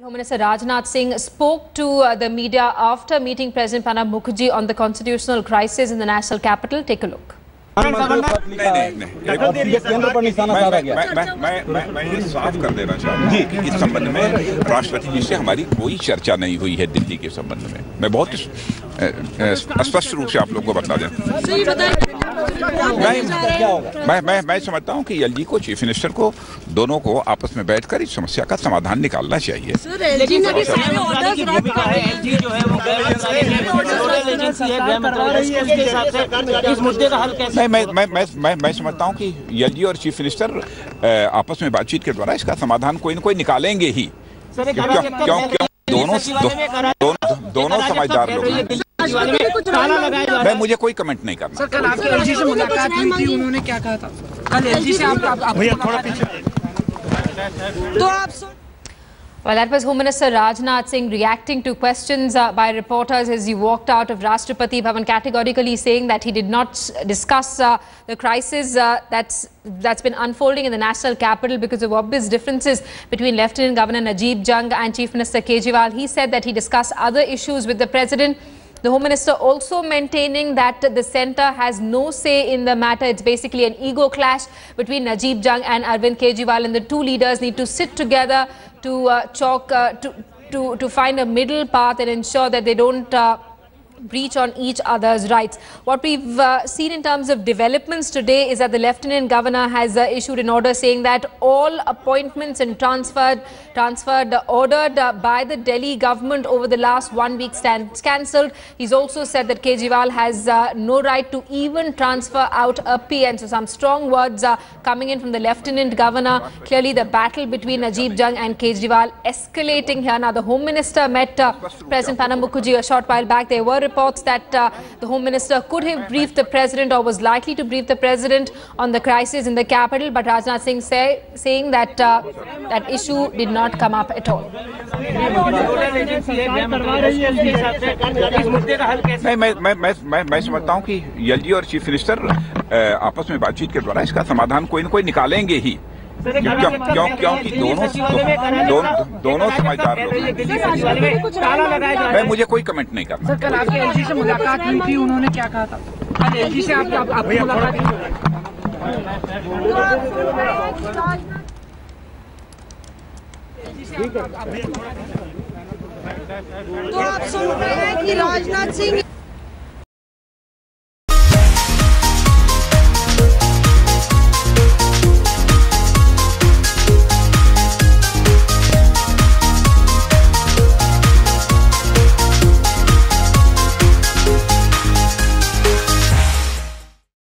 Home Minister Rajnath Singh spoke to the media after meeting President Pranab Mukherjee on the constitutional crisis in the national capital. Take a look. केंद्र पर निशाना साधा गया। मैं ये साफ कर देना चाहता हूँ कि इस संबंध में राष्ट्रपति जी से हमारी कोई चर्चा नहीं हुई है दिल्ली के संबंध में। मैं बहुत स्पष्ट रूप से आप लोगों को बता दें। मैं समझता हूँ कि एलजी को, चीफ मिनिस्टर को, दोनों को आपस में बैठकर इस समस्या का समाधान निकालना चाहिए। मैं समझता हूँ कि एलजी और चीफ मिनिस्टर आपस में बातचीत के द्वारा इसका समाधान कोई न कोई निकालेंगे ही। क्यों दोनों समझदार लोग हैं। मैं मुझे कोई कमेंट नहीं करना। सर, कल आपकी एलजी से मुलाकात हुई थी, उन्होंने क्या कहा था? कल एलजी से आप थोड़ा पीछे तो आप Well, that was Home Minister Rajnath Singh reacting to questions by reporters as he walked out of Rashtrapati Bhavan, categorically saying that he did not discuss the crisis that's been unfolding in the national capital because of obvious differences between Lieutenant Governor Najib Jung and Chief Minister Kejriwal. He said that he discussed other issues with the President. The Home Minister also maintaining that the centre has no say in the matter. It's basically an ego clash between Najib Jung and Arvind Kejriwal, and the two leaders need to sit together to to find a middle path and ensure that they don't breach on each other's rights. What we've seen in terms of developments today is that the Lieutenant Governor has issued an order saying that all appointments and ordered by the Delhi government over the last 1 week stands cancelled. He's also said that Kejriwal has no right to even transfer out a PN. So some strong words are coming in from the Lieutenant Governor. Clearly the battle between Najib Jung and Kejriwal escalating here. Now the Home Minister met President Pranab Mukherjee a short while back. There were reports that the Home Minister could have briefed the President or was likely to brief the President on the crisis in the capital, but Rajnath Singh saying that that issue did not come up at all. मैं समझता हूँ कि LG और chief minister आपस में बातचीत के द्वारा इसका समाधान कोई न कोई निकालेंगे ही। क्योंकि दोनों समझदार लोग हैं। मैं मुझे कोई कमेंट नहीं करना। सर, कल आपकी एलजी से मुलाकात हुई थी, उन्होंने क्या कहा था? कल एलजी से आपकी मुलाकात हुई। तो आप सुन रहे हैं कि राजनाथ सिंह